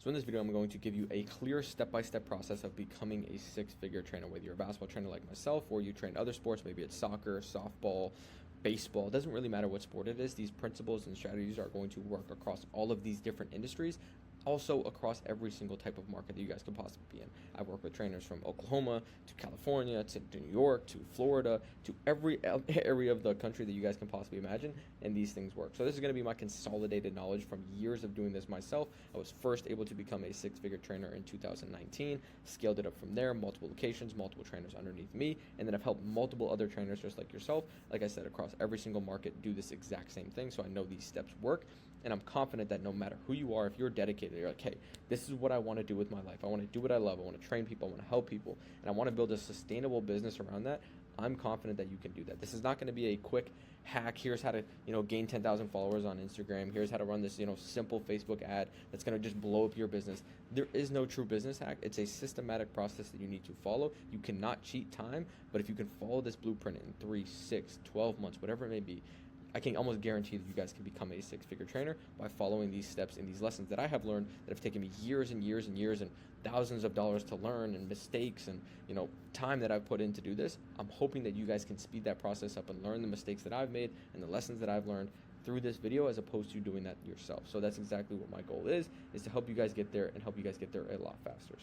So in this video, I'm going to give you a clear step-by-step process of becoming a six-figure trainer, whether you're a basketball trainer like myself or you train other sports, maybe it's soccer, softball, baseball. It doesn't really matter what sport it is. These principles and strategies are going to work across all of these different industries, also across every single type of market that you guys could possibly be in. I work with trainers from Oklahoma to California to New York to Florida to every area of the country that you guys can possibly imagine, and these things work. So this is going to be my consolidated knowledge from years of doing this myself. I was first able to become a six-figure trainer in 2019, scaled it up from there, multiple locations, multiple trainers underneath me, and then I've helped multiple other trainers just like yourself, like I said, across every single market do this exact same thing. So I know these steps work, and I'm confident that no matter who you are, if you're dedicated, you're like, hey, this is what I want to do with my life. I want to do what I love. I want to train people. I want to help people. And I want to build a sustainable business around that. I'm confident that you can do that. This is not going to be a quick hack. Here's how to, gain 10,000 followers on Instagram. Here's how to run this, simple Facebook ad that's going to just blow up your business. There is no true business hack. It's a systematic process that you need to follow. You cannot cheat time, but if you can follow this blueprint in 3, 6, 12 months, whatever it may be, I can almost guarantee that you guys can become a six-figure trainer by following these steps and these lessons that I have learned that have taken me years and years and years and thousands of dollars to learn, and mistakes and time that I've put in to do this. I'm hoping that you guys can speed that process up and learn the mistakes that I've made and the lessons that I've learned through this video, as opposed to doing that yourself. So that's exactly what my goal is to help you guys get there and help you guys get there a lot faster.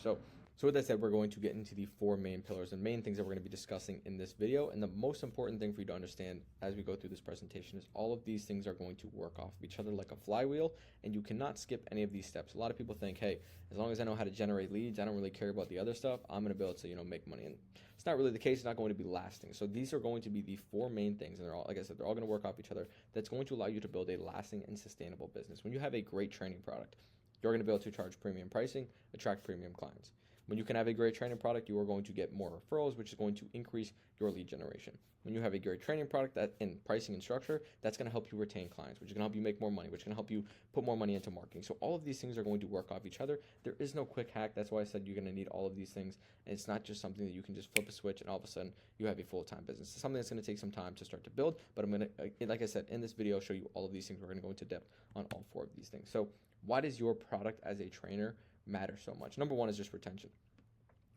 So with that said, we're going to get into the 4 main pillars and main things that we're going to be discussing in this video. And the most important thing for you to understand as we go through this presentation is all of these things are going to work off of each other like a flywheel, and you cannot skip any of these steps. A lot of people think, hey, as long as I know how to generate leads, I don't really care about the other stuff. I'm going to be able to, make money. And it's not really the case. It's not going to be lasting. So these are going to be the 4 main things, and they're all, like I said, they're all going to work off each other. That's going to allow you to build a lasting and sustainable business. When you have a great training product, you're going to be able to charge premium pricing, attract premium clients. When you can have a great training product, you are going to get more referrals, which is going to increase your lead generation. When you have a great training product that in pricing and structure, that's going to help you retain clients, which is going to help you make more money, which is going to help you put more money into marketing. So all of these things are going to work off each other. There is no quick hack. That's why I said you're going to need all of these things. And it's not just something that you can just flip a switch and all of a sudden you have a full-time business. It's something that's going to take some time to start to build, but I'm going to, like I said, in this video, show you all of these things. We're going to go into depth on all 4 of these things. So why does your product as a trainer matter so much? Number 1 is just retention.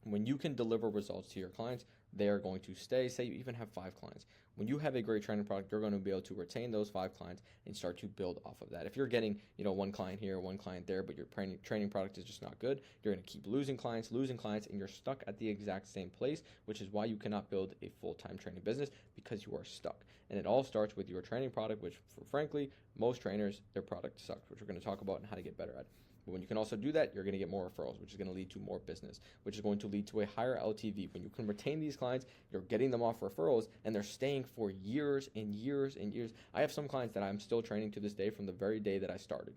When you can deliver results to your clients, they are going to stay. Say you even have 5 clients. When you have a great training product, you're going to be able to retain those 5 clients and start to build off of that. If you're getting, 1 client here, 1 client there, but your training product is just not good, you're going to keep losing clients, and you're stuck at the exact same place, which is why you cannot build a full-time training business, because you are stuck. And it all starts with your training product, which, frankly, most trainers, their product sucks, which we're going to talk about and how to get better at. But when you can also do that, you're going to get more referrals, which is going to lead to more business, which is going to lead to a higher LTV. When you can retain these clients, you're getting them off referrals, and they're staying for years and years and years. I have some clients that I'm still training to this day from the very day that I started,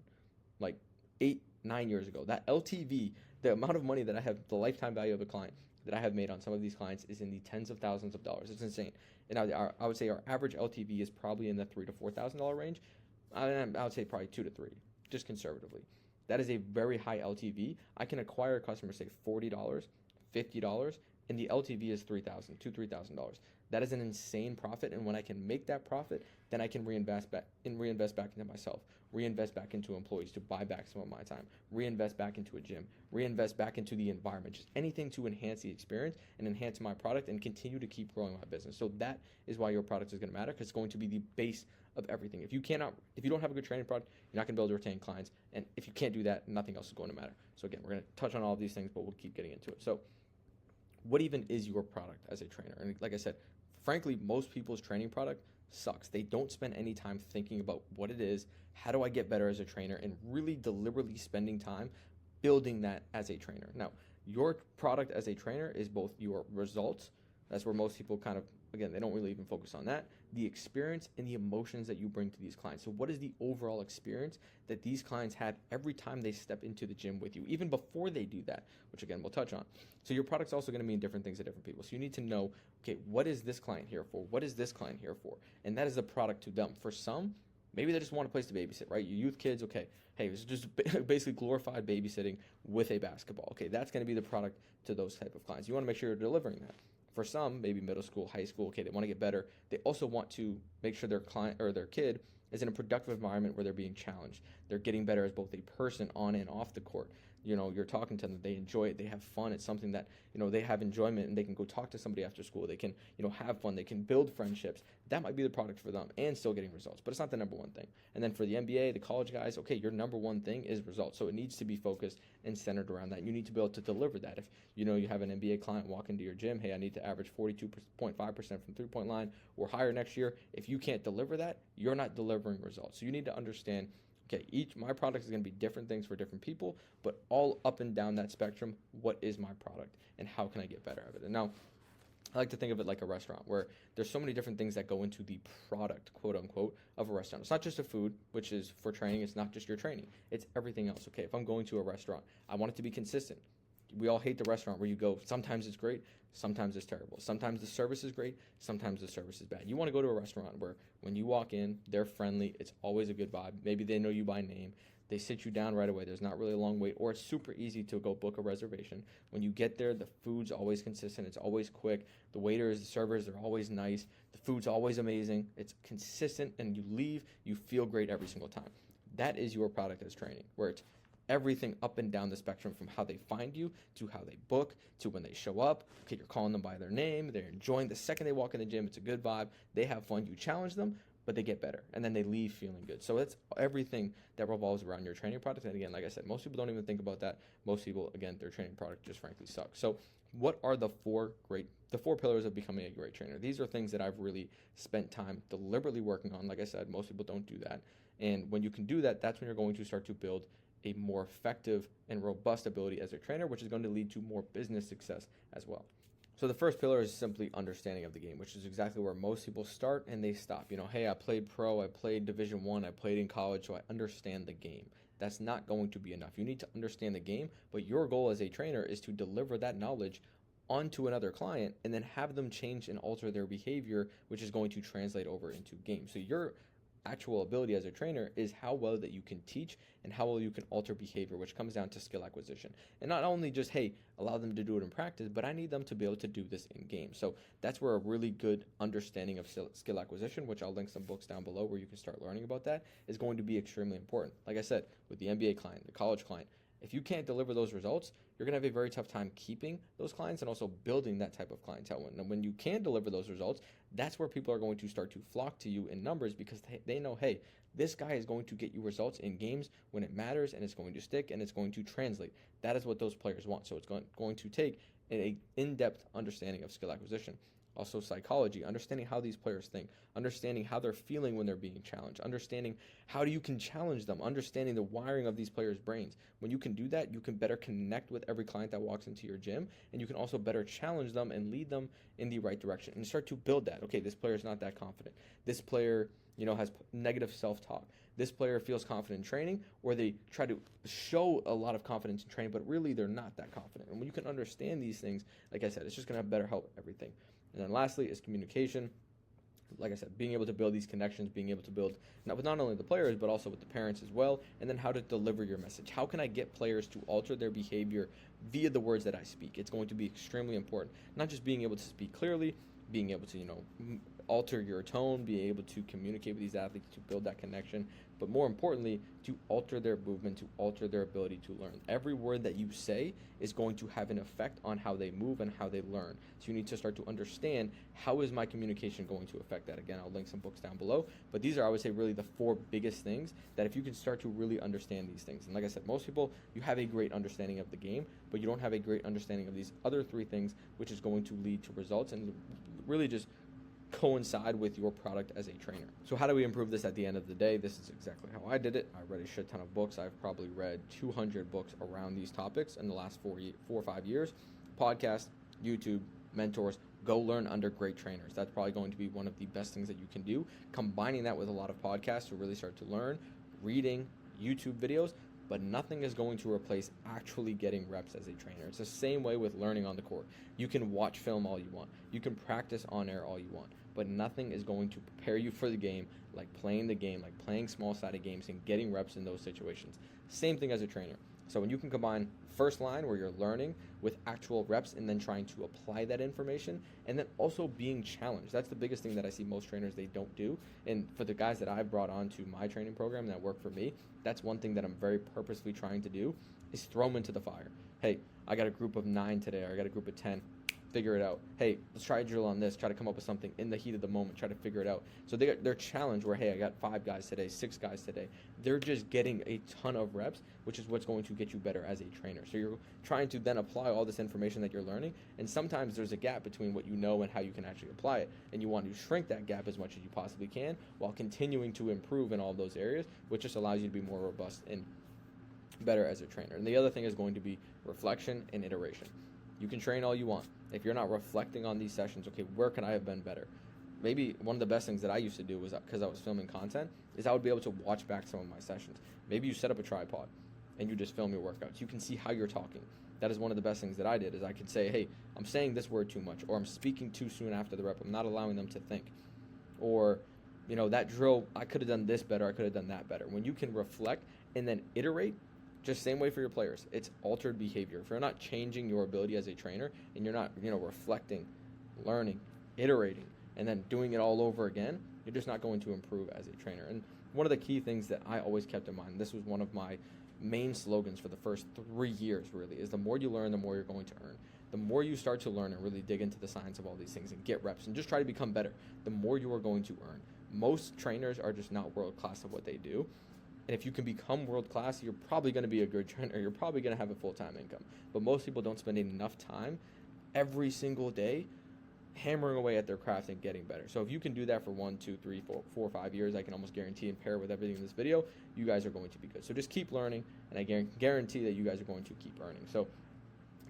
like 8, 9 years ago. That LTV, the amount of money that I have, the lifetime value of a client that I have made on some of these clients is in the tens of thousands of dollars. It's insane. And I would say our average LTV is probably in the $3,000 to $4,000 range. I would say probably 2 to 3, just conservatively. That is a very high LTV. I can acquire a customer, say $40, $50, and the LTV is $3,000 to $3,000. That is an insane profit, and when I can make that profit, then I can reinvest back into myself, reinvest back into employees to buy back some of my time, reinvest back into a gym, reinvest back into the environment, just anything to enhance the experience and enhance my product and continue to keep growing my business. So that is why your product is going to matter, because it's going to be the base of everything. If you don't have a good training product, you're not going to be able to retain clients. And if you can't do that, nothing else is going to matter. So again, we're going to touch on all of these things, but we'll keep getting into it. So what even is your product as a trainer? And like I said, frankly, most people's training product sucks. They don't spend any time thinking about what it is, how do I get better as a trainer, and really deliberately spending time building that as a trainer. Now, your product as a trainer is both your results. That's where most people kind of, again, they don't really even focus on that, the experience and the emotions that you bring to these clients. So what is the overall experience that these clients have every time they step into the gym with you, even before they do that, which again, we'll touch on. So your product's also going to mean different things to different people. So you need to know, okay, what is this client here for? What is this client here for? And that is the product to them. For some, maybe they just want a place to babysit, right? Your youth kids, okay, hey, it's just basically glorified babysitting with a basketball. Okay, that's going to be the product to those type of clients. You want to make sure you're delivering that. For some, maybe middle school, high school, okay, they want to get better. They also want to make sure their client or their kid is in a productive environment where they're being challenged. They're getting better as both a person on and off the court. you're talking to them, they enjoy it, they have fun, it's something that, they have enjoyment, and they can go talk to somebody after school, they can, have fun, they can build friendships. That might be the product for them and still getting results, but it's not the number one thing. And then for the NBA, the college guys, okay, your number one thing is results. So it needs to be focused and centered around that. You need to be able to deliver that. If you have an NBA client walk into your gym, hey, I need to average 42.5% from three-point line or higher next year. If you can't deliver that, you're not delivering results. So you need to understand, okay, my product is going to be different things for different people, but all up and down that spectrum, what is my product and how can I get better at it? And now, I like to think of it like a restaurant where there's so many different things that go into the product, quote unquote, of a restaurant. It's not just the food, which is for training. It's not just your training. It's everything else. Okay, if I'm going to a restaurant, I want it to be consistent. We all hate the restaurant where you go, sometimes it's great, sometimes it's terrible. Sometimes the service is great, sometimes the service is bad. You want to go to a restaurant where when you walk in, they're friendly, it's always a good vibe. Maybe they know you by name. They sit you down right away. There's not really a long wait, or it's super easy to go book a reservation. When you get there, the food's always consistent. It's always quick. The waiters, the servers, they're always nice. The food's always amazing. It's consistent, and you leave, you feel great every single time. That is your product as training, where it's everything up and down the spectrum, from how they find you to how they book to when they show up. Okay, you're calling them by their name. They're enjoying the second they walk in the gym. It's a good vibe. They have fun. You challenge them, but they get better, and then they leave feeling good. So it's everything that revolves around your training product. And again, like I said, most people don't even think about that. Most people, again, their training product just frankly sucks. So what are the four pillars of becoming a great trainer? These are things that I've really spent time deliberately working on. Like I said, most people don't do that. And when you can do that, that's when you're going to start to build a more effective and robust ability as a trainer, which is going to lead to more business success as well. So the first pillar is simply understanding of the game, which is exactly where most people start and they stop. Hey, I played pro, I played Division I, I played in college, so I understand the game. That's not going to be enough. You need to understand the game, but your goal as a trainer is to deliver that knowledge onto another client and then have them change and alter their behavior, which is going to translate over into game. So your actual ability as a trainer is how well that you can teach and how well you can alter behavior, which comes down to skill acquisition. And not only just, hey, allow them to do it in practice, but I need them to be able to do this in game. So that's where a really good understanding of skill acquisition, which I'll link some books down below where you can start learning about that, is going to be extremely important. Like I said, with the NBA client, the college client, if you can't deliver those results, you're going to have a very tough time keeping those clients and also building that type of clientele. And when you can deliver those results, that's where people are going to start to flock to you in numbers, because they know, hey, this guy is going to get you results in games when it matters, and it's going to stick, and it's going to translate. That is what those players want. So it's going to take an in-depth understanding of skill acquisition. Also psychology, understanding how these players think, understanding how they're feeling when they're being challenged, understanding how you can challenge them, understanding the wiring of these players' brains. When you can do that, you can better connect with every client that walks into your gym, and you can also better challenge them and lead them in the right direction and start to build that. Okay, this player is not that confident. This player, has negative self-talk. This player feels confident in training, or they try to show a lot of confidence in training, but really they're not that confident. And when you can understand these things, like I said, it's just going to better help everything. And then lastly is communication. Like I said, being able to build these connections, being able to build not only the players, but also with the parents as well, and then how to deliver your message. How can I get players to alter their behavior via the words that I speak? It's going to be extremely important. Not just being able to speak clearly, being able to, alter your tone, being able to communicate with these athletes to build that connection, but more importantly, to alter their movement, to alter their ability to learn. Every word that you say is going to have an effect on how they move and how they learn. So you need to start to understand, how is my communication going to affect that? Again, I'll link some books down below, but these are, I would say, really the four biggest things that if you can start to really understand these things. And like I said, most people, you have a great understanding of the game, but you don't have a great understanding of these other three things, which is going to lead to results and really just coincide with your product as a trainer. So how do we improve this at the end of the day? This is exactly how I did it. I read a shit ton of books. I've probably read 200 books around these topics in the last 4 or 5 years. Podcast, YouTube, mentors, go learn under great trainers. That's probably going to be one of the best things that you can do. Combining that with a lot of podcasts to really start to learn, reading, YouTube videos, but nothing is going to replace actually getting reps as a trainer. It's the same way with learning on the court. You can watch film all you want. You can practice on air all you want, but nothing is going to prepare you for the game like playing the game, like playing small-sided games and getting reps in those situations. Same thing as a trainer. So when you can combine first line, where you're learning, with actual reps and then trying to apply that information, and then also being challenged. That's the biggest thing that I see most trainers, they don't do. And for the guys that I've brought on to my training program that work for me, that's one thing that I'm very purposely trying to do, is throw them into the fire. Hey, I got a group of 9 today, or I got a group of 10. Figure it out. Hey, let's try a drill on this. Try to come up with something in the heat of the moment. Try to figure it out. So they're challenged where, hey, I got 5 guys today, 6 guys today. They're just getting a ton of reps, which is what's going to get you better as a trainer. So you're trying to then apply all this information that you're learning, and sometimes there's a gap between what you know and how you can actually apply it, and you want to shrink that gap as much as you possibly can while continuing to improve in all those areas, which just allows you to be more robust and better as a trainer. And the other thing is going to be reflection and iteration. You can train all you want. If you're not reflecting on these sessions, okay, where can I have been better? Maybe one of the best things that I used to do was, because I was filming content, is I would be able to watch back some of my sessions. Maybe you set up a tripod and you just film your workouts. You can see how you're talking. That is one of the best things that I did, is I could say, hey, I'm saying this word too much, or I'm speaking too soon after the rep. I'm not allowing them to think. Or, that drill, I could have done this better. I could have done that better. When you can reflect and then iterate, just same way for your players. It's altered behavior. If you're not changing your ability as a trainer and you're not, reflecting, learning, iterating, and then doing it all over again, you're just not going to improve as a trainer. And one of the key things that I always kept in mind, this was one of my main slogans for the first 3 years, really, is the more you learn, the more you're going to earn. The more you start to learn and really dig into the science of all these things and get reps and just try to become better, the more you are going to earn. Most trainers are just not world class at what they do. And if you can become world-class, you're probably going to be a good trainer. You're probably going to have a full-time income. But most people don't spend enough time every single day hammering away at their craft and getting better. So if you can do that for 1, 2, 3, 4, 5 years, I can almost guarantee, and pair with everything in this video, you guys are going to be good. So just keep learning, and I guarantee that you guys are going to keep earning. So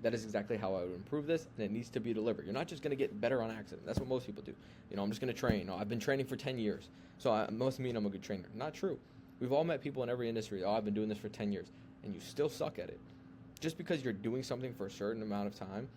that is exactly how I would improve this, and it needs to be deliberate. You're not just going to get better on accident. That's what most people do. I'm just going to train. I've been training for 10 years, so I must mean I'm a good trainer. Not true. We've all met people in every industry. I've been doing this for 10 years, and you still suck at it. Just because you're doing something for a certain amount of time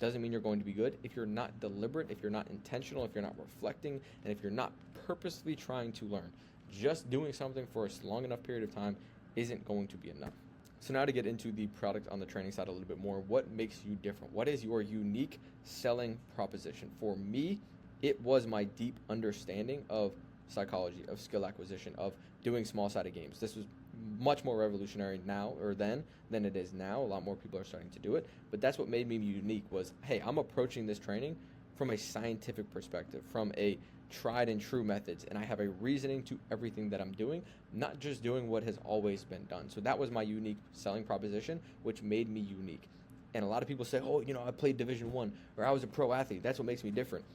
doesn't mean you're going to be good. If you're not deliberate, if you're not intentional, if you're not reflecting, and if you're not purposely trying to learn, just doing something for a long enough period of time isn't going to be enough. So now to get into the product on the training side a little bit more, what makes you different? What is your unique selling proposition? For me, it was my deep understanding of psychology, of skill acquisition, of doing small-sided games. This was much more revolutionary now or then than it is now. A lot more people are starting to do it, but that's what made me unique was, hey, I'm approaching this training from a scientific perspective, from a tried and true methods, and I have a reasoning to everything that I'm doing, not just doing what has always been done. So that was my unique selling proposition, which made me unique. And a lot of people say, oh, I played Division I, or I was a pro athlete. That's what makes me different.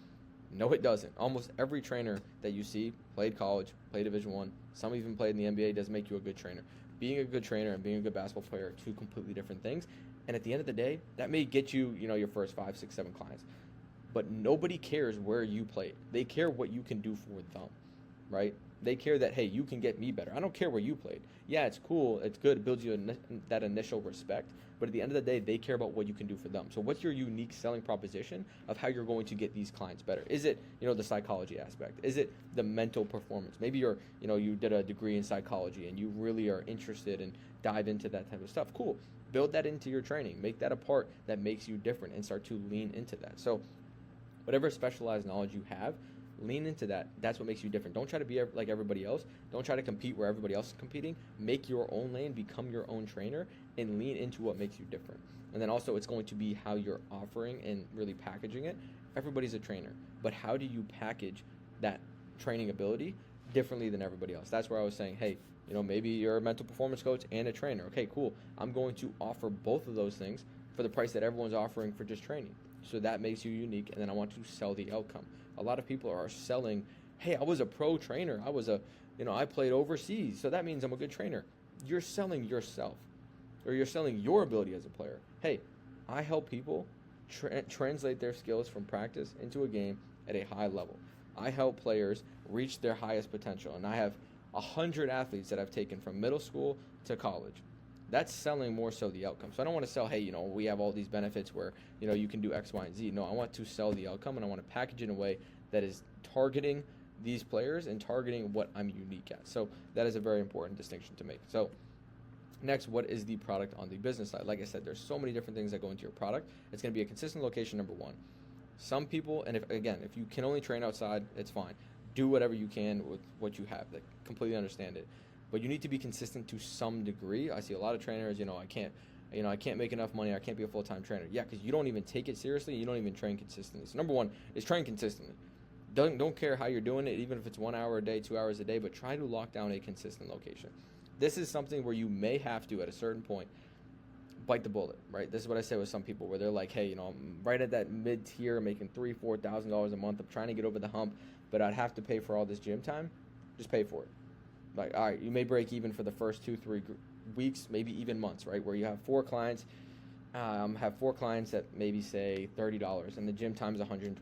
No, it doesn't. Almost every trainer that you see played college, played Division I, some even played in the NBA, doesn't make you a good trainer. Being a good trainer and being a good basketball player are two completely different things. And at the end of the day, that may get you, your first 5, 6, 7 clients. But nobody cares where you played. They care what you can do for them, right? They care that, hey, you can get me better. I don't care where you played. Yeah, it's cool. It's good. It builds you that initial respect. But at the end of the day, they care about what you can do for them. So what's your unique selling proposition of how you're going to get these clients better? Is it, the psychology aspect? Is it the mental performance? Maybe you're, you did a degree in psychology and you really are interested and dive into that type of stuff. Cool. Build that into your training. Make that a part that makes you different and start to lean into that. So whatever specialized knowledge you have, lean into that. That's what makes you different. Don't try to be like everybody else. Don't try to compete where everybody else is competing. Make your own lane, become your own trainer, and lean into what makes you different. And then also it's going to be how you're offering and really packaging it. Everybody's a trainer, but how do you package that training ability differently than everybody else? That's where I was saying, hey, maybe you're a mental performance coach and a trainer. Okay, cool. I'm going to offer both of those things for the price that everyone's offering for just training. So that makes you unique, and then I want to sell the outcome. A lot of people are selling, hey, I was a pro trainer. I played overseas, so that means I'm a good trainer. You're selling yourself, or you're selling your ability as a player. Hey, I help people translate their skills from practice into a game at a high level. I help players reach their highest potential, and I have 100 athletes that I've taken from middle school to college. That's selling more so the outcome. So I don't want to sell, hey, we have all these benefits where, you can do X, Y, and Z. No, I want to sell the outcome, and I want to package it in a way that is targeting these players and targeting what I'm unique at. So that is a very important distinction to make. So next, what is the product on the business side? Like I said, there's so many different things that go into your product. It's going to be a consistent location, number one. Some people, and if you can only train outside, it's fine. Do whatever you can with what you have. Like, completely understand it. But you need to be consistent to some degree. I see a lot of trainers, I can't I can't make enough money. I can't be a full-time trainer. Yeah, because you don't even take it seriously. You don't even train consistently. So number one is train consistently. Don't care how you're doing it, even if it's 1 hour a day, 2 hours a day, but try to lock down a consistent location. This is something where you may have to, at a certain point, bite the bullet, right? This is what I say with some people where they're like, hey, I'm right at that mid-tier, making $3,000-$4,000 a month. I'm trying to get over the hump, but I'd have to pay for all this gym time. Just pay for it. Like, all right, you may break even for the first 2-3 weeks, maybe even months, right? Where you have 4 clients, that maybe say $30, and the gym time is $120.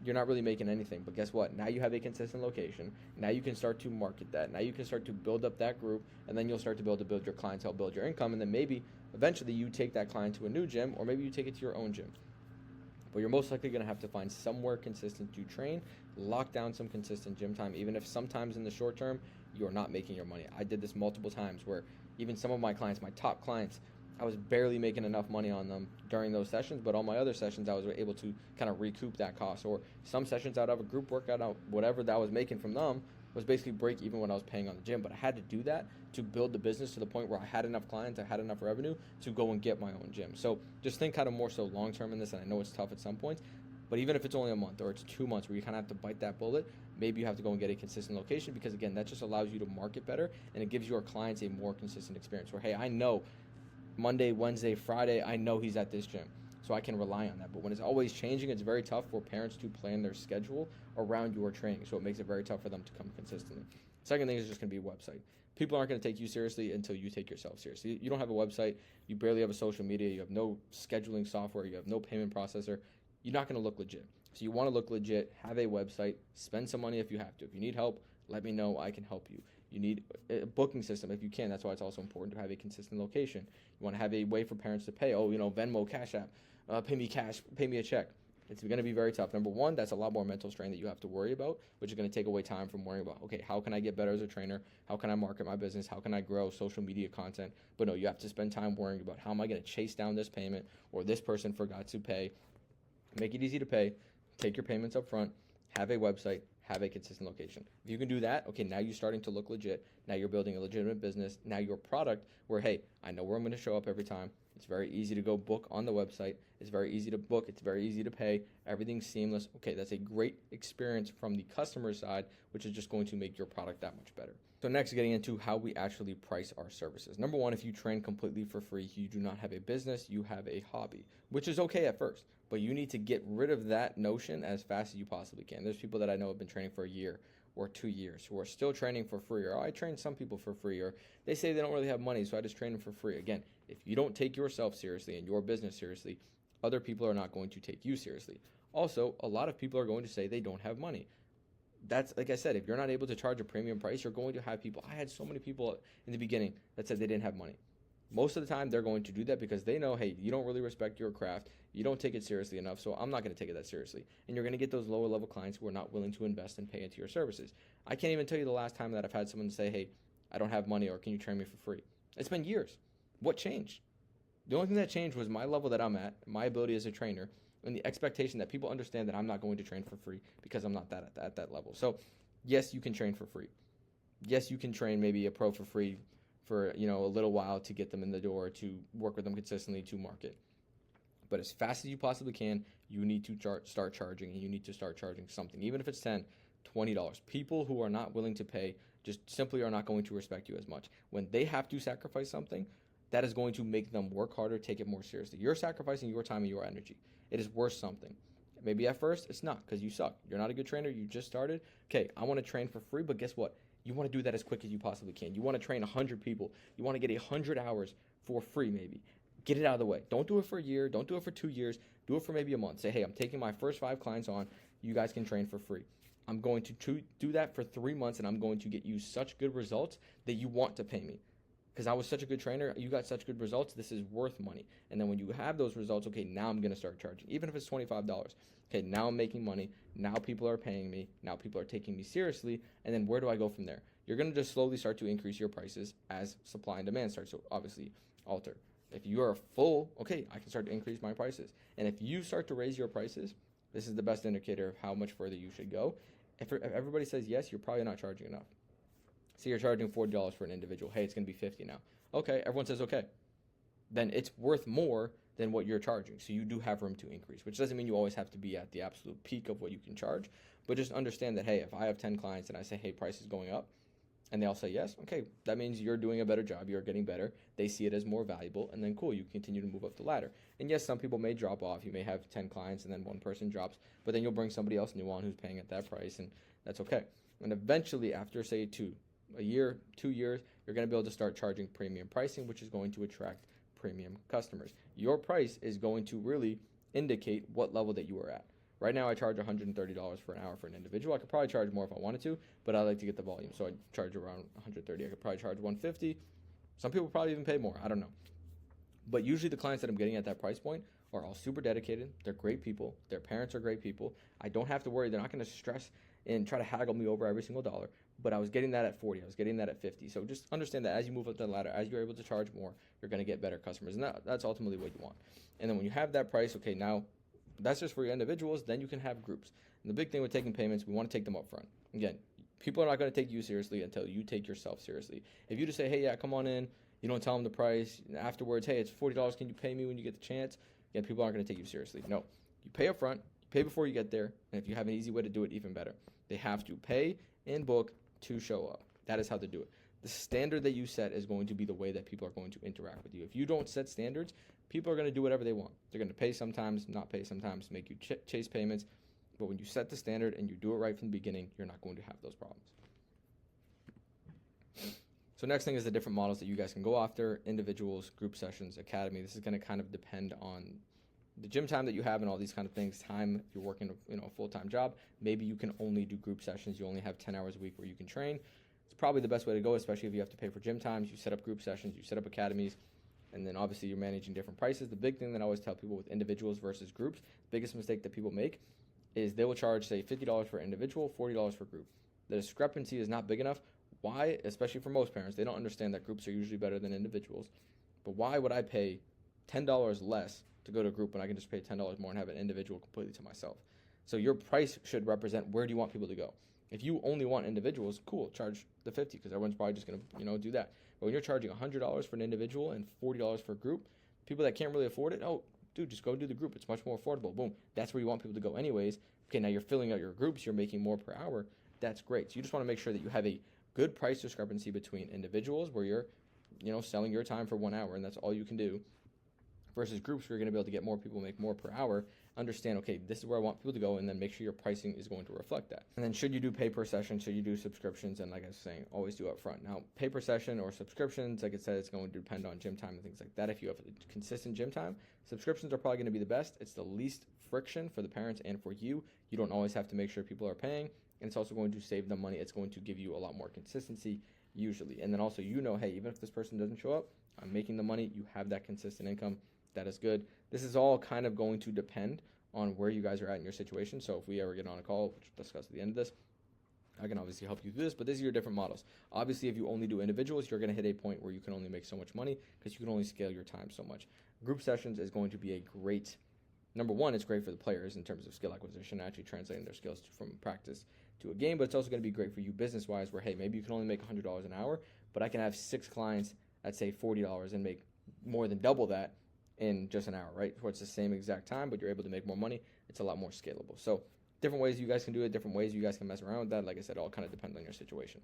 You're not really making anything, but guess what? Now you have a consistent location. Now you can start to market that. Now you can start to build up that group, and then you'll start to build your clientele, build your income, and then maybe eventually you take that client to a new gym, or maybe you take it to your own gym. But you're most likely going to have to find somewhere consistent to train, lock down some consistent gym time, even if sometimes in the short term you're not making your money. I did this multiple times where even some of my clients, my top clients, I was barely making enough money on them during those sessions, but on my other sessions, I was able to kind of recoup that cost. Or some sessions I'd have a group workout out, whatever that I was making from them was basically break even what I was paying on the gym. But I had to do that to build the business to the point where I had enough clients, I had enough revenue to go and get my own gym. So just think kind of more so long term in this, and I know it's tough at some points, but even if it's only a month or it's 2 months where you kind of have to bite that bullet, maybe you have to go and get a consistent location, because again, that just allows you to market better, and it gives your clients a more consistent experience where, hey, I know Monday, Wednesday, Friday, I know he's at this gym, so I can rely on that. But when it's always changing, it's very tough for parents to plan their schedule around your training, so it makes it very tough for them to come consistently. Second thing is just going to be a website. People aren't going to take you seriously until you take yourself seriously. You don't have a website, you barely have a social media, you have no scheduling software, you have no payment processor, you're not going to look legit. So you want to look legit, have a website, spend some money if you have to. If you need help, let me know, I can help you. You need a booking system if you can. That's why it's also important to have a consistent location. You want to have a way for parents to pay. Venmo, Cash App, pay me cash, pay me a check. It's going to be very tough. Number one, that's a lot more mental strain that you have to worry about, which is going to take away time from worrying about, okay, how can I get better as a trainer? How can I market my business? How can I grow social media content? But no, you have to spend time worrying about how am I going to chase down this payment, or this person forgot to pay. Make it easy to pay. Take your payments up front. Have a website. Have a consistent location. If you can do that, okay, now you're starting to look legit. Now you're building a legitimate business. Now your product where, hey, I know where I'm going to show up every time. It's very easy to go book on the website. It's very easy to book. It's very easy to pay. Everything's seamless. Okay, that's a great experience from the customer side, which is just going to make your product that much better. So next, getting into how we actually price our services. Number one, if you train completely for free, you do not have a business, you have a hobby, which is okay at first, but you need to get rid of that notion as fast as you possibly can. There's people that I know have been training for a year or 2 years who are still training for free, or I train some people for free, or they say they don't really have money, so I just train them for free. Again, if you don't take yourself seriously and your business seriously, other people are not going to take you seriously. Also, a lot of people are going to say they don't have money. That's, like I said, if you're not able to charge a premium price, you're going to have people. I had so many people in the beginning that said they didn't have money. Most of the time, they're going to do that because they know, hey, you don't really respect your craft. You don't take it seriously enough, so I'm not going to take it that seriously. And you're going to get those lower level clients who are not willing to invest and pay into your services. I can't even tell you the last time that I've had someone say, hey, I don't have money, or can you train me for free? It's been years. What changed? The only thing that changed was my level that I'm at, my ability as a trainer, and the expectation that people understand that I'm not going to train for free because I'm not at that level. So yes, you can train for free. Yes, you can train maybe a pro for free for a little while to get them in the door, to work with them consistently, to market. But as fast as you possibly can, you need to start charging, and you need to start charging something, even if it's $10, $20. People who are not willing to pay just simply are not going to respect you as much. When they have to sacrifice something, that is going to make them work harder, take it more seriously. You're sacrificing your time and your energy. It is worth something. Maybe at first it's not, because you suck. You're not a good trainer. You just started. Okay, I want to train for free, but guess what? You want to do that as quick as you possibly can. You want to train 100 people. You want to get 100 hours for free maybe. Get it out of the way. Don't do it for a year. Don't do it for 2 years. Do it for maybe a month. Say, hey, I'm taking my first 5 clients on. You guys can train for free. I'm going to do that for 3 months, and I'm going to get you such good results that you want to pay me. Because I was such a good trainer, you got such good results, this is worth money. And then when you have those results, okay, now I'm going to start charging. Even if it's $25. Okay, now I'm making money. Now people are paying me. Now people are taking me seriously. And then where do I go from there? You're going to just slowly start to increase your prices as supply and demand starts to obviously alter. If you are full, okay, I can start to increase my prices. And if you start to raise your prices, this is the best indicator of how much further you should go. If everybody says yes, you're probably not charging enough. So you're charging $40 for an individual. Hey, it's going to be $50 now. Okay, everyone says okay. then it's worth more than what you're charging. So you do have room to increase, which doesn't mean you always have to be at the absolute peak of what you can charge, but just understand that, hey, if I have 10 clients and I say, hey, price is going up, and they all say yes, okay, that means you're doing a better job, you're getting better, they see it as more valuable, and then cool, you continue to move up the ladder. And yes, some people may drop off, you may have 10 clients and then one person drops, but then you'll bring somebody else new on who's paying at that price, and that's okay. And eventually, after say a year, 2 years, you're going to be able to start charging premium pricing, which is going to attract premium customers. Your price is going to really indicate what level that you are at. Right now, I charge $130 for an hour for an individual. I could probably charge more if I wanted to, but I like to get the volume, so I charge around $130. I could probably charge $150. Some people probably even pay more. I don't know. But usually the clients that I'm getting at that price point are all super dedicated. They're great people. Their parents are great people. I don't have to worry. They're not going to stress and try to haggle me over every single dollar. But I was getting that at 40. I was getting that at 50. So just understand that as you move up the ladder, as you're able to charge more, you're going to get better customers. And that's ultimately what you want. And then when you have that price, okay, now that's just for your individuals. Then you can have groups. And the big thing with taking payments, we want to take them up front. Again, people are not going to take you seriously until you take yourself seriously. If you just say, hey, yeah, come on in, you don't tell them the price, and afterwards, hey, it's $40, can you pay me when you get the chance? Again, people aren't going to take you seriously. No, you pay up front, you pay before you get there, and if you have an easy way to do it, even better. They have to pay and book to show up. That is how to do it. The standard that you set is going to be the way that people are going to interact with you. If you don't set standards, people are going to do whatever they want. They're going to pay sometimes, not pay sometimes, make you chase payments. But when you set the standard and you do it right from the beginning, you're not going to have those problems. So next thing is the different models that you guys can go after: individuals, group sessions, academy. This is going to kind of depend on the gym time that you have and all these kind of things. Time, if you're working a full-time job, maybe you can only do group sessions. You only have 10 hours a week where you can train. It's probably the best way to go, especially if you have to pay for gym times. You set up group sessions, you set up academies, and then obviously you're managing different prices. The big thing that I always tell people with individuals versus groups, biggest mistake that people make is they will charge, say, $50 for individual, $40 for group. The discrepancy is not big enough. Why? Especially for most parents, they don't understand that groups are usually better than individuals. But why would I pay $10 less to go to a group when I can just pay $10 more and have an individual completely to myself? So your price should represent where do you want people to go. If you only want individuals, cool, charge the $50 because everyone's probably just going to do that. But when you're charging $100 for an individual and $40 for a group, people that can't really afford it, oh, dude, just go do the group. It's much more affordable. Boom. That's where you want people to go anyways. Okay, now you're filling out your groups. You're making more per hour. That's great. So you just want to make sure that you have a good price discrepancy between individuals where you're, selling your time for 1 hour and that's all you can do, versus groups where you're going to be able to get more people, make more per hour. Understand, okay, this is where I want people to go, and then make sure your pricing is going to reflect that. And then should you do pay per session, should you do subscriptions, and like I was saying, always do up front. Now, pay per session or subscriptions, like I said, it's going to depend on gym time and things like that. If you have consistent gym time, subscriptions are probably going to be the best. It's the least friction for the parents and for you. You don't always have to make sure people are paying, and it's also going to save them money. It's going to give you a lot more consistency usually. And then also, hey, even if this person doesn't show up, I'm making the money. You have that consistent income. That is good. This is all kind of going to depend on where you guys are at in your situation. So if we ever get on a call, which we'll discuss at the end of this, I can obviously help you through this, but these are your different models. Obviously, if you only do individuals, you're going to hit a point where you can only make so much money because you can only scale your time so much. Group sessions is going to be a great, number one, it's great for the players in terms of skill acquisition, actually translating their skills from practice to a game, but it's also going to be great for you business-wise where, hey, maybe you can only make $100 an hour, but I can have 6 clients at, say, $40 and make more than double that in just an hour, right? So it's the same exact time, but you're able to make more money. It's a lot more scalable. So different ways you guys can do it, different ways you guys can mess around with that. Like I said, it all kind of depends on your situation.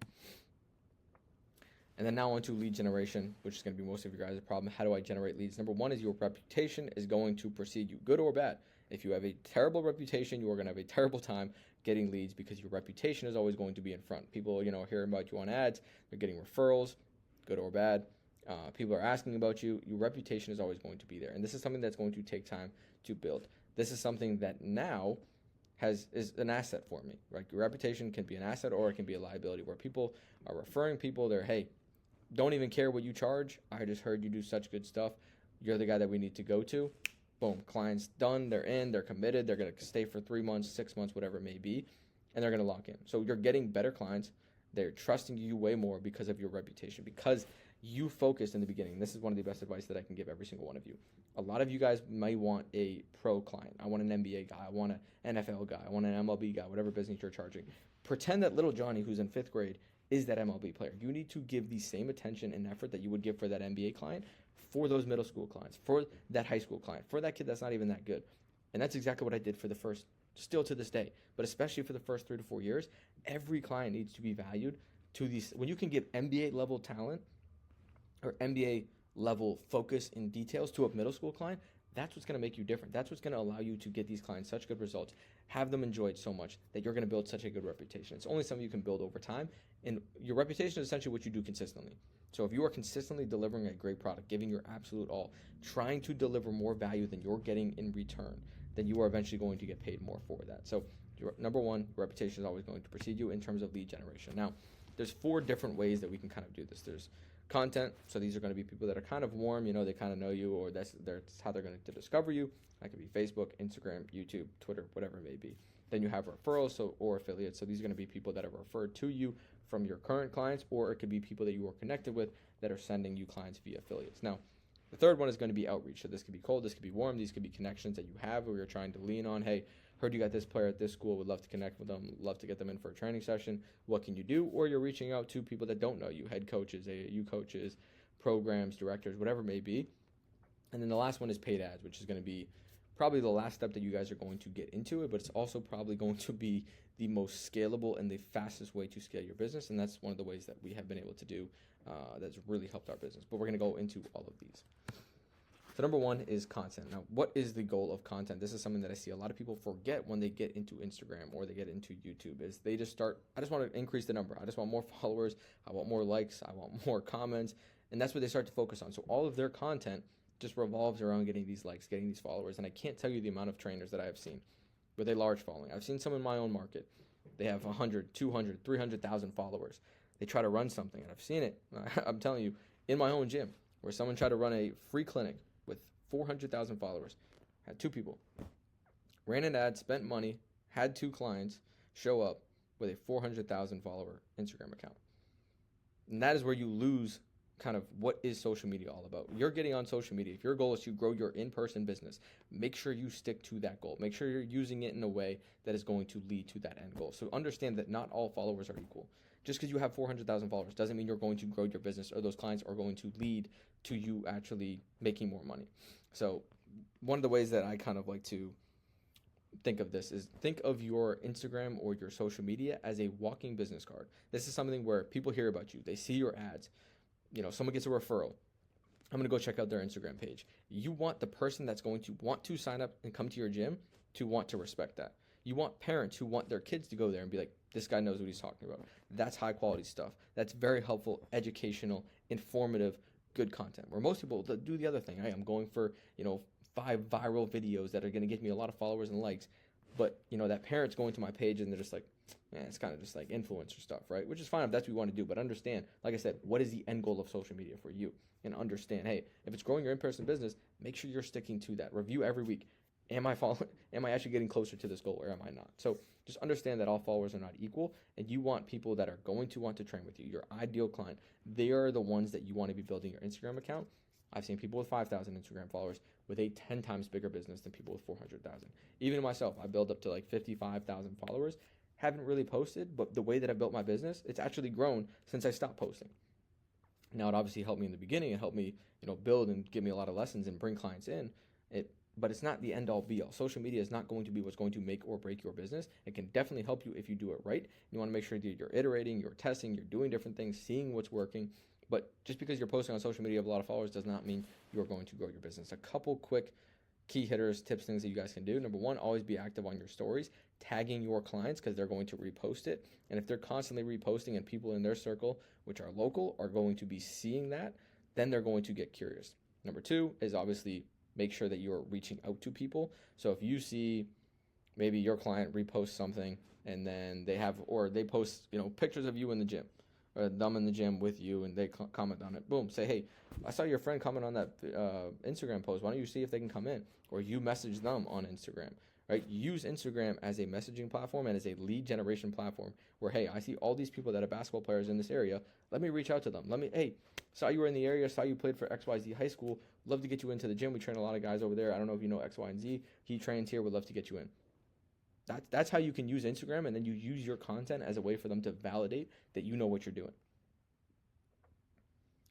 And then now on to lead generation, which is going to be most of your guys' problem. How do I generate leads? Number one is your reputation is going to precede you, good or bad. If you have a terrible reputation, you are going to have a terrible time getting leads because your reputation is always going to be in front. People, hearing about you on ads, they're getting referrals, good or bad. People are asking about you. Your reputation is always going to be there. And this is something that's going to take time to build. This is something that now is an asset for me, right? Your reputation can be an asset or it can be a liability where people are referring people. They're, hey, don't even care what you charge. I just heard you do such good stuff. You're the guy that we need to go to. Boom, client's done. They're in. They're committed. They're going to stay for 3 months, 6 months, whatever it may be, and they're going to lock in. So you're getting better clients. They're trusting you way more because of your reputation, because you focused in the beginning. This is one of the best advice that I can give every single one of you. A lot of you guys might want a pro client. I want an NBA guy. I want an NFL guy. I want an MLB guy, whatever business you're charging. Pretend that little Johnny, who's in 5th grade, is that MLB player. You need to give the same attention and effort that you would give for that NBA client for those middle school clients, for that high school client, for that kid that's not even that good. And that's exactly what I did for the first, still to this day, but especially for the first 3 to 4 years. Every client needs to be valued to these. When you can give NBA level talent or NBA level focus in details to a middle school client, that's what's going to make you different. That's what's going to allow you to get these clients such good results, have them enjoy it so much that you're going to build such a good reputation. It's only something you can build over time, and your reputation is essentially what you do consistently. So if you are consistently delivering a great product, giving your absolute all, trying to deliver more value than you're getting in return, then you are eventually going to get paid more for that. So number one, reputation is always going to precede you in terms of lead generation. Now, there's 4 different ways that we can kind of do this. There's content, so these are going to be people that are kind of warm, they kind of know you, or that's how they're going to discover you. That could be Facebook, Instagram, YouTube, Twitter, whatever it may be. Then you have referrals, or affiliates. So these are going to be people that are referred to you from your current clients, or it could be people that you are connected with that are sending you clients via affiliates. Now, the third one is going to be outreach. So this could be cold, this could be warm, these could be connections that you have where you're trying to lean on. Hey, heard you got this player at this school, would love to connect with them, love to get them in for a training session. What can you do? Or you're reaching out to people that don't know you, head coaches, AAU coaches, programs, directors, whatever it may be. And then the last one is paid ads, which is going to be probably the last step that you guys are going to get into it, but it's also probably going to be the most scalable and the fastest way to scale your business. And that's one of the ways that we have been able to do that's really helped our business. But we're going to go into all of these. So number one is content. Now, what is the goal of content? This is something that I see a lot of people forget when they get into Instagram or they get into YouTube, is they just start, I just want to increase the number. I just want more followers. I want more likes. I want more comments. And that's what they start to focus on. So all of their content just revolves around getting these likes, getting these followers. And I can't tell you the amount of trainers that I have seen with a large following. I've seen some in my own market. They have 100, 200, 300,000 followers. They try to run something, and I've seen it. I'm telling you, in my own gym, where someone tried to run a free clinic with 400,000 followers, had 2 people, ran an ad, spent money, had 2 clients show up with a 400,000 follower Instagram account. And that is where you lose kind of what is social media all about. You're getting on social media. If your goal is to grow your in-person business, make sure you stick to that goal. Make sure you're using it in a way that is going to lead to that end goal. So understand that not all followers are equal. Just because you have 400,000 followers doesn't mean you're going to grow your business or those clients are going to lead to you actually making more money. So one of the ways that I kind of like to think of this is think of your Instagram or your social media as a walking business card. This is something where people hear about you. They see your ads. Someone gets a referral. I'm going to go check out their Instagram page. You want the person that's going to want to sign up and come to your gym to want to respect that. You want parents who want their kids to go there and be like, this guy knows what he's talking about. That's high quality stuff. That's very helpful, educational, informative, good content. Where most people do the other thing. Hey, I'm going for, 5 viral videos that are going to get me a lot of followers and likes. But, that parent's going to my page and they're just like, it's kind of just like influencer stuff, right? Which is fine if that's what you want to do. But understand, like I said, what is the end goal of social media for you? And understand, hey, if it's growing your in-person business, make sure you're sticking to that. Review every week. Am I actually getting closer to this goal or am I not? So just understand that all followers are not equal, and you want people that are going to want to train with you. Your ideal client, they are the ones that you want to be building your Instagram account. I've seen people with 5,000 Instagram followers with a 10 times bigger business than people with 400,000. Even myself, I build up to like 55,000 followers. Haven't really posted, but the way that I built my business, it's actually grown since I stopped posting. Now, it obviously helped me in the beginning. It helped me, build and give me a lot of lessons and bring clients in. But it's not the end-all, be-all. Social media is not going to be what's going to make or break your business. It can definitely help you if you do it right. You want to make sure that you're iterating, you're testing, you're doing different things, seeing what's working. But just because you're posting on social media with a lot of followers does not mean you're going to grow your business. A couple quick key hitters, tips, things that you guys can do. Number one, always be active on your stories, tagging your clients because they're going to repost it. And if they're constantly reposting and people in their circle, which are local, are going to be seeing that, then they're going to get curious. Number two is obviously make sure that you're reaching out to people. So if you see maybe your client repost something and then they post, pictures of you in the gym or them in the gym with you and they comment on it, boom, say, hey, I saw your friend comment on that Instagram post. Why don't you see if they can come in? Or you message them on Instagram, right? Use Instagram as a messaging platform and as a lead generation platform where, hey, I see all these people that are basketball players in this area. Let me reach out to them. Hey, saw you were in the area, saw you played for XYZ high school. Love to get you into the gym. We train a lot of guys over there. I don't know if you know X, Y, and Z. He trains here. Would love to get you in. That's how you can use Instagram, and then you use your content as a way for them to validate that you know what you're doing.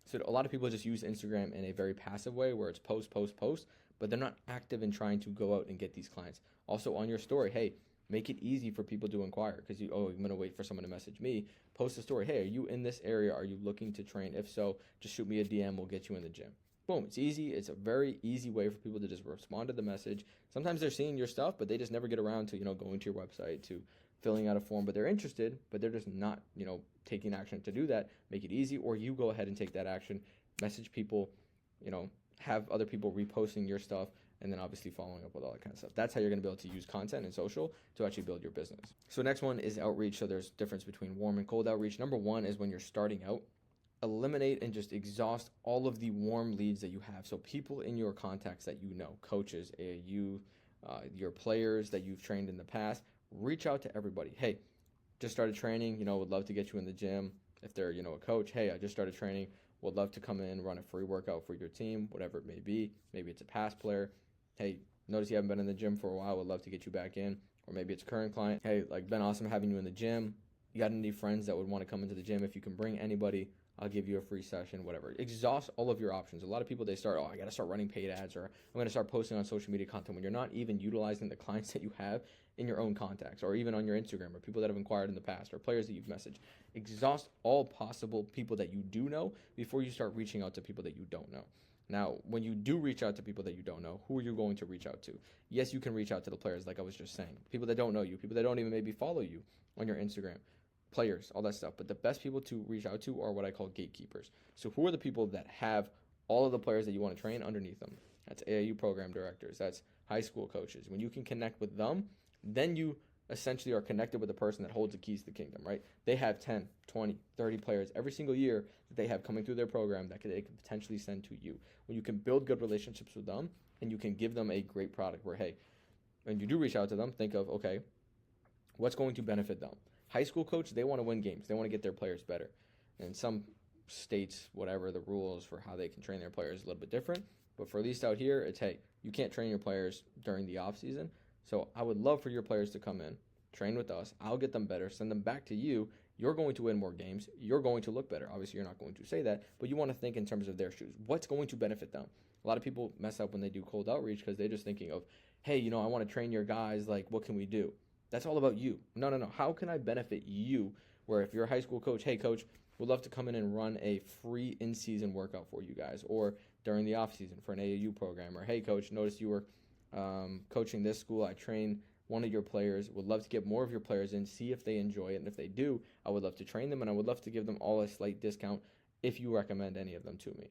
So a lot of people just use Instagram in a very passive way where it's post, post, post, but they're not active in trying to go out and get these clients. Also on your story, hey, make it easy for people to inquire because I'm going to wait for someone to message me. Post a story. Hey, are you in this area? Are you looking to train? If so, just shoot me a DM. We'll get you in the gym. Boom. It's easy. It's a very easy way for people to just respond to the message. Sometimes they're seeing your stuff, but they just never get around to, going to your website, to filling out a form, but they're interested, but they're just not, taking action to do that. Make it easy, or you go ahead and take that action, message people, have other people reposting your stuff, and then obviously following up with all that kind of stuff. That's how you're going to be able to use content and social to actually build your business. So next one is outreach. So there's difference between warm and cold outreach. Number one is when you're starting out, eliminate and just exhaust all of the warm leads that you have. So people in your contacts that coaches, AAU, your players that you've trained in the past, reach out to everybody. Hey, just started training, would love to get you in the gym. If they're, a coach, hey, I just started training, would love to come in, run a free workout for your team, whatever it may be. Maybe it's a past player. Hey, notice you haven't been in the gym for a while, would love to get you back in. Or maybe it's a current client. Hey, been awesome having you in the gym. You got any friends that would want to come into the gym? If you can bring anybody, I'll give you a free session, whatever. Exhaust all of your options. A lot of people, they start, I got to start running paid ads, or I'm going to start posting on social media content, when you're not even utilizing the clients that you have in your own contacts, or even on your Instagram, or people that have inquired in the past, or players that you've messaged. Exhaust all possible people that you do know before you start reaching out to people that you don't know. Now, when you do reach out to people that you don't know, who are you going to reach out to? Yes, you can reach out to the players, like I was just saying. People that don't know you, people that don't even maybe follow you on your Instagram. Players, all that stuff. But the best people to reach out to are what I call gatekeepers. So who are the people that have all of the players that you want to train underneath them? That's AAU program directors. That's high school coaches. When you can connect with them, then you essentially are connected with the person that holds the keys to the kingdom, right? They have 10, 20, 30 players every single year that they have coming through their program that they can potentially send to you. When you can build good relationships with them and you can give them a great product where, hey, when you do reach out to them, think of, okay, what's going to benefit them? High school coach, they want to win games. They want to get their players better. And some states, whatever the rules for how they can train their players is a little bit different. But for at least out here, it's, hey, you can't train your players during the off season. So I would love for your players to come in, train with us. I'll get them better, send them back to you. You're going to win more games. You're going to look better. Obviously, you're not going to say that, but you want to think in terms of their shoes. What's going to benefit them? A lot of people mess up when they do cold outreach because they're just thinking of, hey, I want to train your guys. What can we do? That's all about you. No. How can I benefit you? Where if you're a high school coach, hey, coach, we'd love to come in and run a free in-season workout for you guys, or during the off-season for an AAU program. Or, hey, coach, noticed you were coaching this school. I train one of your players. Would love to get more of your players in, see if they enjoy it. And if they do, I would love to train them, and I would love to give them all a slight discount if you recommend any of them to me.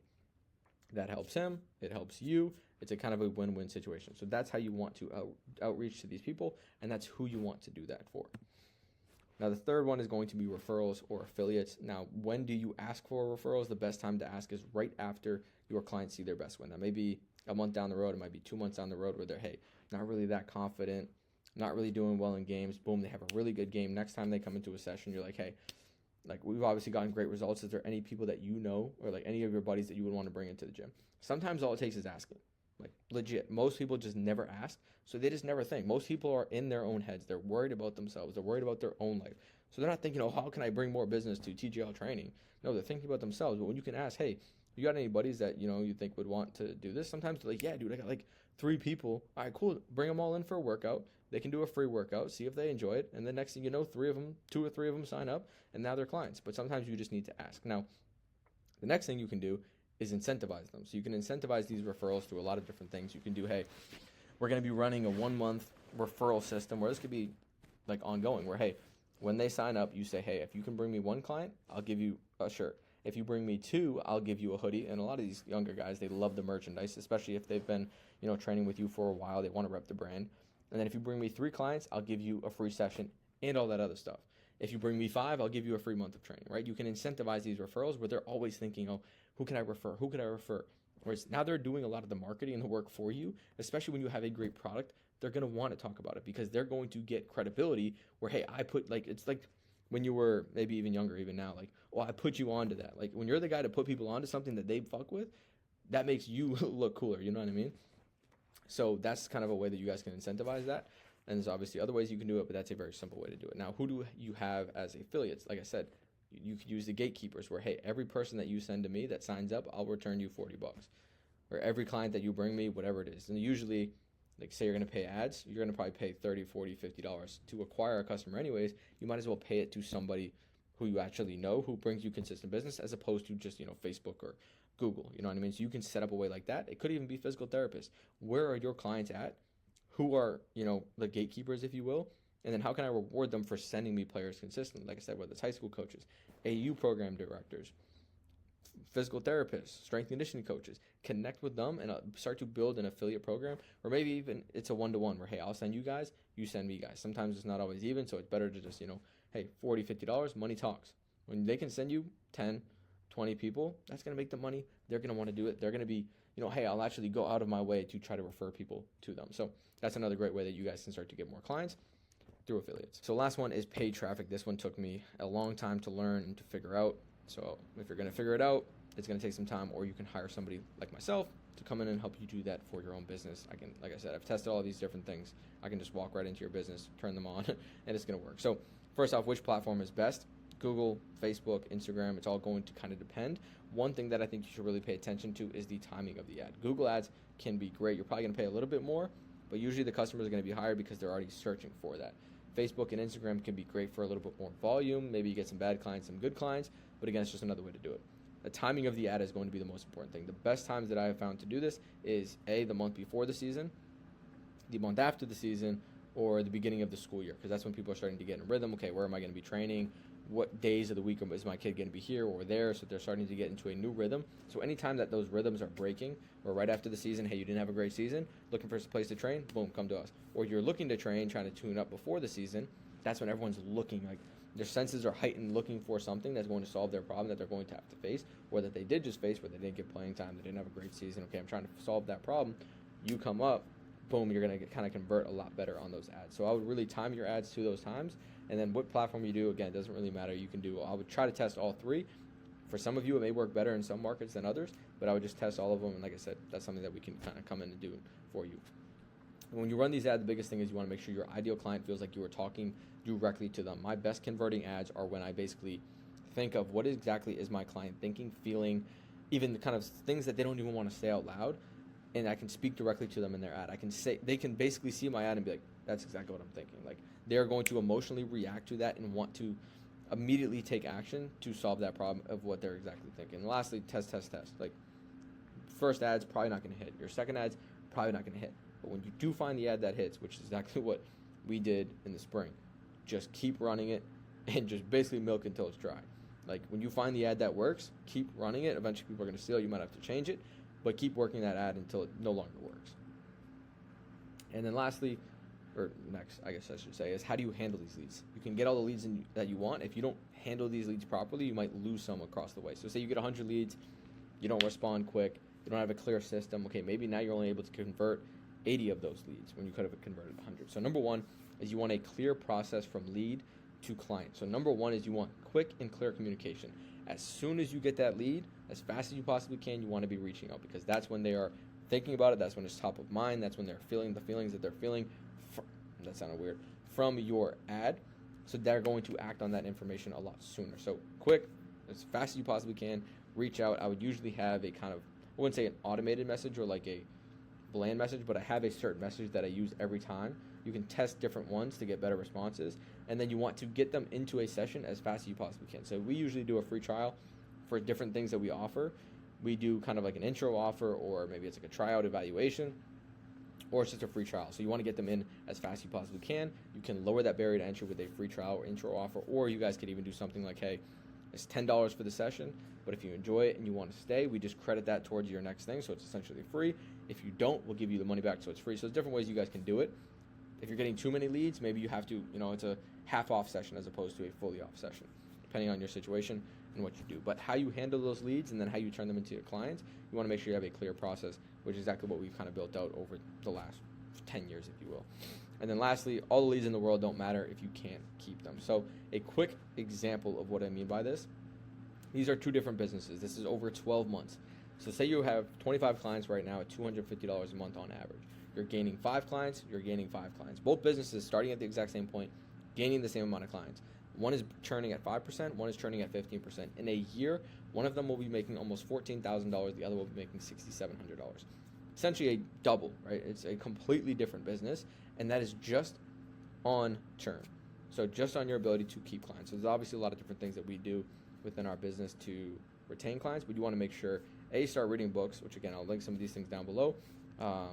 That helps him. It helps you. It's a kind of a win-win situation. So that's how you want to outreach to these people, and that's who you want to do that for. Now, the third one is going to be referrals or affiliates. Now, when do you ask for referrals? The best time to ask is right after your clients see their best win. That may be a month down the road. It might be 2 months down the road where they're, hey, not really that confident, not really doing well in games. Boom, they have a really good game. Next time they come into a session, you're like, hey, we've obviously gotten great results. Is there any people that you know, or any of your buddies that you would want to bring into the gym? Sometimes all it takes is asking. Legit. Most people just never ask, so they just never think. Most people are in their own heads. They're worried about themselves. They're worried about their own life. So they're not thinking, how can I bring more business to TGL training? No, they're thinking about themselves. But when you can ask, hey, you got any buddies that, you think would want to do this? Sometimes they're like, yeah, dude, I got 3 people. All right, cool. Bring them all in for a workout. They can do a free workout, see if they enjoy it. And the next thing you know, 2 or 3 of them sign up, and now they're clients. But sometimes you just need to ask. Now, the next thing you can do is incentivize them. So you can incentivize these referrals through a lot of different things. You can do, hey, we're going to be running a 1-month referral system where this could be ongoing, where, hey, when they sign up, you say, hey, if you can bring me 1 client, I'll give you a shirt. If you bring me 2, I'll give you a hoodie. And a lot of these younger guys, they love the merchandise, especially if they've been, training with you for a while. They want to rep the brand. And then if you bring me 3 clients, I'll give you a free session and all that other stuff. If you bring me 5, I'll give you a free month of training, right? You can incentivize these referrals where they're always thinking, who can I refer? Who can I refer? Whereas now they're doing a lot of the marketing and the work for you, especially when you have a great product. They're going to want to talk about it because they're going to get credibility where, hey, I put, it's like when you were maybe even younger, even now, I put you onto that. When you're the guy to put people onto something that they fuck with, that makes you look cooler. You know what I mean? So that's kind of a way that you guys can incentivize that. And there's obviously other ways you can do it, but that's a very simple way to do it. Now, who do you have as affiliates? Like I said, You could use the gatekeepers where, hey, every person that you send to me that signs up, I'll return you $40. Or every client that you bring me, whatever it is. And usually, like say you're going to pay ads, you're going to probably pay $30, $40, $50 to acquire a customer anyways. You might as well pay it to somebody who you actually know, who brings you consistent business, as opposed to just, Facebook or Google. You know what I mean? So you can set up a way like that. It could even be physical therapists. Where are your clients at? Who are, the gatekeepers, if you will? And then how can I reward them for sending me players consistently? Like I said, whether it's high school coaches, AU program directors, physical therapists, strength and conditioning coaches, connect with them and start to build an affiliate program, or maybe even it's a one-to-one where, hey, I'll send you guys, you send me guys. Sometimes it's not always even, so it's better to just, hey, $40, $50, money talks. When they can send you 10, 20 people, that's going to make them money. They're going to want to do it. They're going to be, hey, I'll actually go out of my way to try to refer people to them. So that's another great way that you guys can start to get more clients through affiliates. So last one is paid traffic. This one took me a long time to learn and to figure out. So if you're going to figure it out, it's going to take some time, or you can hire somebody like myself to come in and help you do that for your own business. Like I said, I've tested all of these different things. I can just walk right into your business, turn them on, and it's going to work. So first off, which platform is best? Google, Facebook, Instagram, it's all going to kind of depend. One thing that I think you should really pay attention to is the timing of the ad. Google ads can be great. You're probably going to pay a little bit more, but usually the customers are going to be higher because they're already searching for that. Facebook and Instagram can be great for a little bit more volume. Maybe you get some bad clients, some good clients, but again, it's just another way to do it. The timing of the ad is going to be the most important thing. The best times that I have found to do this is the month before the season, the month after the season, or the beginning of the school year, because that's when people are starting to get in rhythm. Okay, where am I going to be training? What days of the week is my kid going to be here or there? So they're starting to get into a new rhythm. So anytime that those rhythms are breaking, or right after the season, hey, you didn't have a great season, looking for a place to train, boom, come to us. Or you're looking to train, trying to tune up before the season, that's when everyone's looking, like their senses are heightened, looking for something that's going to solve their problem that they're going to have to face, or that they did just face, where they didn't get playing time, they didn't have a great season. Okay, I'm trying to solve that problem. You come up, boom, you're going to kind of convert a lot better on those ads. So I would really time your ads to those times. And then what platform you do, again, it doesn't really matter. You can do, I would try to test all three. For some of you, it may work better in some markets than others, but I would just test all of them. And like I said, that's something that we can kind of come in and do for you. And when you run these ads, the biggest thing is you want to make sure your ideal client feels like you are talking directly to them. My best converting ads are when I basically think of what exactly is my client thinking, feeling, even the kind of things that they don't even want to say out loud. And I can speak directly to them in their ad. I can say, they can basically see my ad and be like, that's exactly what I'm thinking. Like, they're going to emotionally react to that and want to immediately take action to solve that problem of what they're exactly thinking. And lastly, test. Like, first ad's probably not going to hit. Your second ad's probably not going to hit. But when you do find the ad that hits, which is exactly what we did in the spring, just keep running it and just basically milk until it's dry. Like, when you find the ad that works, keep running it. Eventually people are going to steal. You might have to change it, but keep working that ad until it no longer works. And then lastly, or next, I guess I should say, is how do you handle these leads? You can get all the leads that you want. If you don't handle these leads properly, you might lose some across the way. So say you get 100 leads, you don't respond quick, you don't have a clear system. Okay, maybe now you're only able to convert 80 of those leads when you could have converted 100. So number one is you want a clear process from lead to client. So number one is you want quick and clear communication. As soon as you get that lead, as fast as you possibly can, you want to be reaching out, because that's when they are thinking about it. That's when it's top of mind. That's when they're feeling the feelings that they're feeling. That sounded weird. From your ad. So they're going to act on that information a lot sooner. So quick, as fast as you possibly can, reach out. I would usually have a kind of, I wouldn't say an automated message or like a bland message, but I have a certain message that I use every time. You can test different ones to get better responses. And then you want to get them into a session as fast as you possibly can. So we usually do a free trial for different things that we offer. We do kind of like an intro offer, or maybe it's like a tryout evaluation, or it's just a free trial. So you want to get them in as fast as you possibly can. You can lower that barrier to entry with a free trial or intro offer, or you guys could even do something like, hey, it's $10 for the session, but if you enjoy it and you want to stay, we just credit that towards your next thing, so it's essentially free. If you don't, we'll give you the money back, so it's free. So there's different ways you guys can do it. If you're getting too many leads, maybe you have to, it's a half-off session as opposed to a fully off session, depending on your situation and what you do. But how you handle those leads and then how you turn them into your clients, you want to make sure you have a clear process, which is exactly what we've kind of built out over the last 10 years, if you will. And then lastly, all the leads in the world don't matter if you can't keep them. So a quick example of what I mean by this, these are two different businesses. This is over 12 months. So say you have 25 clients right now at $250 a month on average. You're gaining 5 clients, you're gaining 5 clients. Both businesses starting at the exact same point, gaining the same amount of clients. One is churning at 5%, one is churning at 15%. In a year, one of them will be making almost $14,000, the other will be making $6,700. Essentially a double, right? It's a completely different business, and that is just on churn. So just on your ability to keep clients. So there's obviously a lot of different things that we do within our business to retain clients, but you want to make sure, start reading books, which again, I'll link some of these things down below, so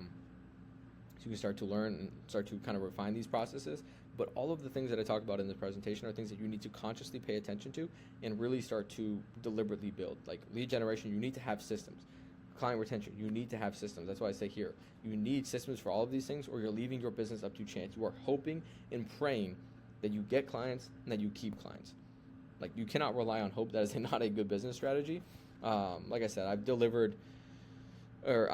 you can start to learn and start to kind of refine these processes. But all of the things that I talked about in this presentation are things that you need to consciously pay attention to and really start to deliberately build. Like lead generation, you need to have systems. Client retention, you need to have systems. That's why I say here, you need systems for all of these things, or you're leaving your business up to chance. You are hoping and praying that you get clients and that you keep clients. Like, you cannot rely on hope. That is not a good business strategy. Like I said, I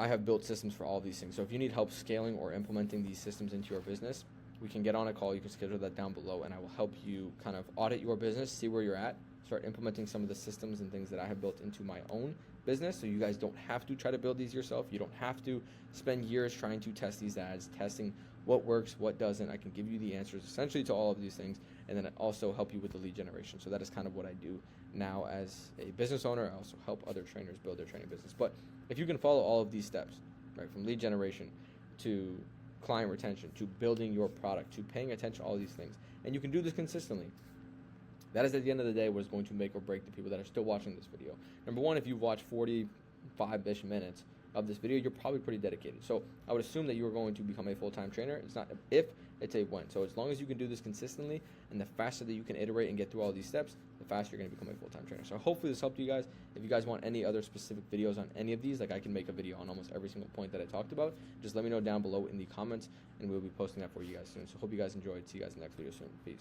have built systems for all of these things. So if you need help scaling or implementing these systems into your business, we can get on a call. You can schedule that down below, and I will help you kind of audit your business, see where you're at, start implementing some of the systems and things that I have built into my own business, so you guys don't have to try to build these yourself. You don't have to spend years trying to test these ads, testing what works, what doesn't. I can give you the answers essentially to all of these things, and then also help you with the lead generation. So that is kind of what I do now as a business owner. I also help other trainers build their training business. But if you can follow all of these steps, right, from lead generation to client retention to building your product to paying attention to all these things, and you can do this consistently, that is at the end of the day what is going to make or break the people that are still watching this video. Number one, if you've watched 45-ish minutes of this video, you're probably pretty dedicated. So I would assume that you are going to become a full-time trainer. It's not if, it's a when. So as long as you can do this consistently, and the faster that you can iterate and get through all these steps, the faster you're going to become a full-time trainer. So hopefully this helped you guys. If you guys want any other specific videos on any of these, like I can make a video on almost every single point that I talked about, just let me know down below in the comments, and we'll be posting that for you guys soon. So hope you guys enjoyed. See you guys in the next video soon. Peace.